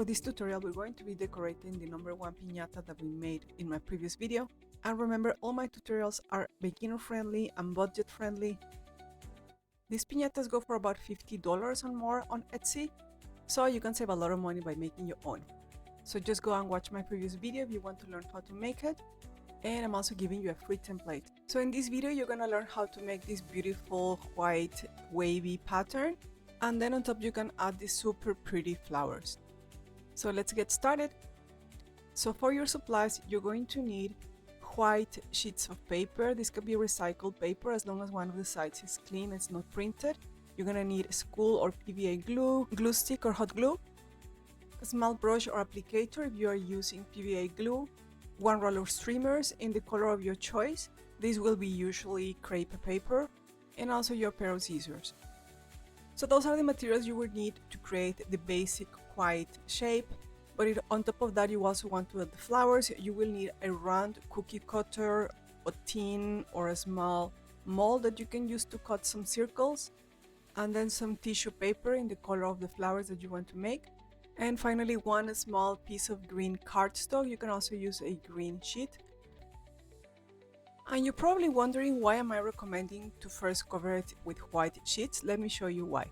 For this tutorial, we're going to be decorating the #1 piñata that we made in my previous video. And remember, all my tutorials are beginner friendly and budget friendly. These piñatas go for about $50 or more on Etsy, so you can save a lot of money by making your own. So just go and watch my previous video if you want to learn how to make it. And I'm also giving you a free template. So in this video, you're gonna learn how to make this beautiful white wavy pattern. And then on top, you can add these super pretty flowers. So let's get started. So for your supplies, you're going to need white sheets of paper. This could be recycled paper as long as one of the sides is clean, it's not printed. You're gonna need school or PVA glue, glue stick or hot glue, a small brush or applicator if you are using PVA glue, one roll of streamers in the color of your choice. This will be usually crepe paper, and also your pair of scissors. So those are the materials you will need to create the basic white shape. But on top of that, you also want to add the flowers. You will need a round cookie cutter, a tin or a small mold that you can use to cut some circles, and then some tissue paper in the color of the flowers that you want to make. And finally, one small piece of green cardstock. You can also use a green sheet. And you're probably wondering, why am I recommending to first cover it with white sheets? Let me show you why.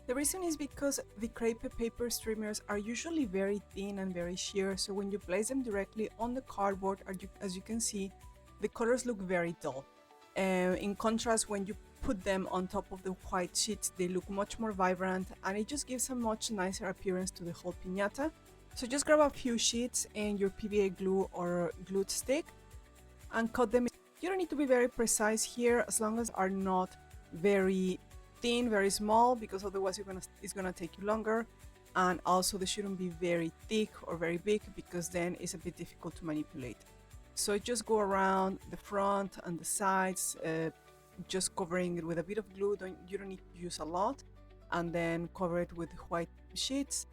The reason is because the crepe paper streamers are usually very thin and very sheer, so when you place them directly on the cardboard, as you can see, the colors look very dull. In contrast, when you put them on top of the white sheets, they look much more vibrant, and it just gives a much nicer appearance to the whole piñata. So just grab a few sheets and your PVA glue or glued stick and cut them. You don't need to be very precise here, as long as are not very thin, very small, because otherwise it's gonna take you longer. And also they shouldn't be very thick or very big, because then it's a bit difficult to manipulate. So just go around the front and the sides, just covering it with a bit of glue. You don't need to use a lot, and then cover it with white sheets.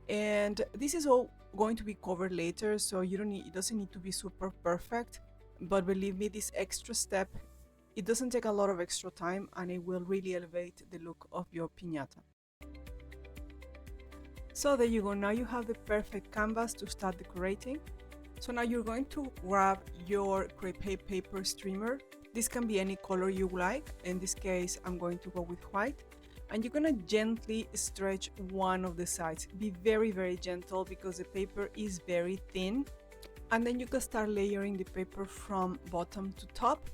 And this is all going to be covered later, so it doesn't need to be super perfect. But believe me, this extra step, it doesn't take a lot of extra time, and it will really elevate the look of your piñata. So there you go, now you have the perfect canvas to start decorating. So now you're going to grab your crepe paper streamer. This can be any color you like. In this case, I'm going to go with white. And you're gonna gently stretch one of the sides. Be very, very gentle, because the paper is very thin. And then you can start layering the paper from bottom to top.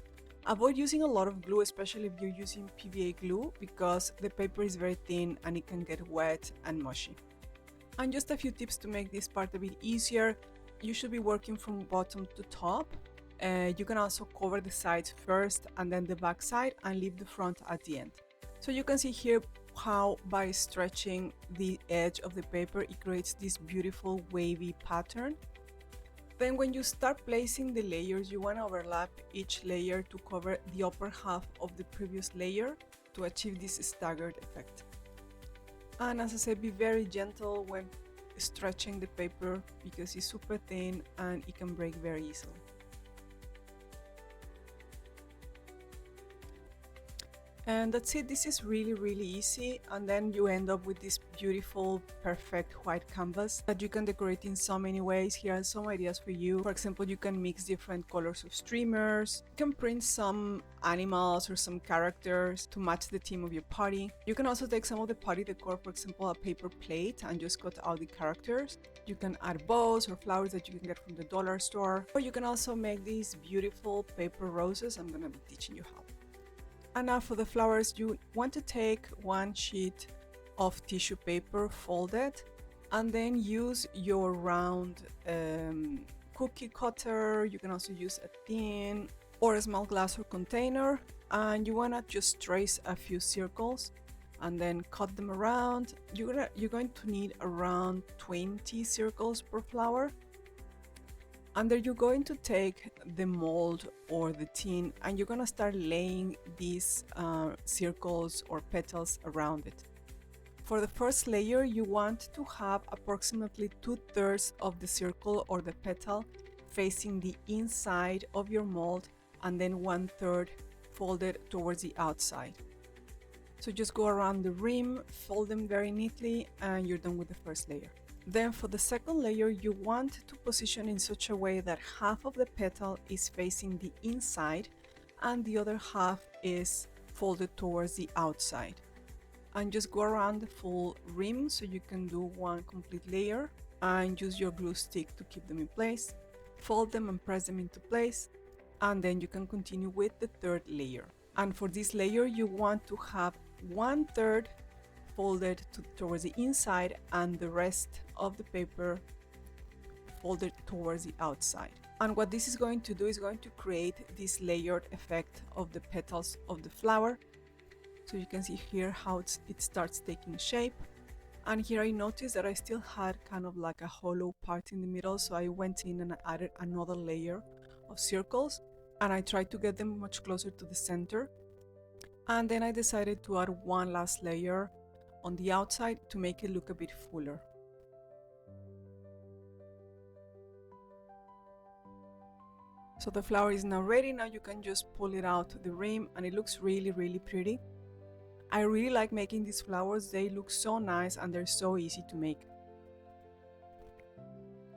Avoid using a lot of glue, especially if you're using PVA glue, because the paper is very thin and it can get wet and mushy. And just a few tips to make this part a bit easier. You should be working from bottom to top. You can also cover the sides first and then the back side, and leave the front at the end. So you can see here how by stretching the edge of the paper, it creates this beautiful wavy pattern. Then when you start placing the layers, you want to overlap each layer to cover the upper half of the previous layer to achieve this staggered effect. And as I said, be very gentle when stretching the paper, because it's super thin and it can break very easily. And that's it. This is really, really easy. And then you end up with this beautiful, perfect white canvas that you can decorate in so many ways. Here are some ideas for you. For example, you can mix different colors of streamers. You can print some animals or some characters to match the theme of your party. You can also take some of the party decor, for example, a paper plate, and just cut out the characters. You can add bows or flowers that you can get from the dollar store. Or you can also make these beautiful paper roses. I'm gonna be teaching you how. And now for the flowers, you want to take one sheet of tissue paper, fold it, and then use your round cookie cutter. You can also use a tin or a small glass or container, and you want to just trace a few circles and then cut them around. You're going to need around 20 circles per flower. And then you're going to take the mold or the tin, and you're going to start laying these circles or petals around it. For the first layer, you want to have approximately 2/3 of the circle or the petal facing the inside of your mold, and then 1/3 folded towards the outside. So just go around the rim, fold them very neatly, and you're done with the first layer. Then for the second layer, you want to position in such a way that half of the petal is facing the inside and the other half is folded towards the outside. And just go around the full rim so you can do one complete layer and use your glue stick to keep them in place. Fold them and press them into place, and then you can continue with the third layer. And for this layer, you want to have 1/3 folded towards the inside and the rest of the paper folded towards the outside. And what this is going to do is going to create this layered effect of the petals of the flower. So you can see here how it starts taking shape. And here I noticed that I still had kind of like a hollow part in the middle, so I went in and I added another layer of circles, and I tried to get them much closer to the center. And then I decided to add one last layer on the outside to make it look a bit fuller. So the flower is now ready. Now you can just pull it out the rim and it looks really, really pretty. I really like making these flowers. They look so nice and they're so easy to make.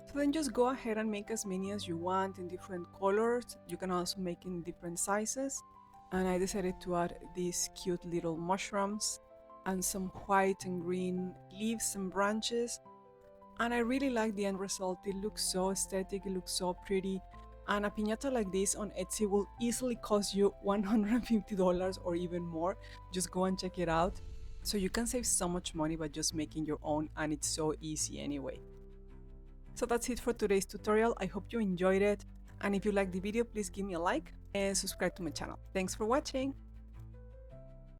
So then just go ahead and make as many as you want in different colors. You can also make in different sizes. And I decided to add these cute little mushrooms and some white and green leaves and branches. And I really like the end result. It looks so aesthetic, it looks so pretty. And a piñata like this on Etsy will easily cost you $150 or even more. Just go and check it out. So you can save so much money by just making your own, and it's so easy anyway. So that's it for today's tutorial. I hope you enjoyed it. And if you liked the video, please give me a like and subscribe to my channel. Thanks for watching.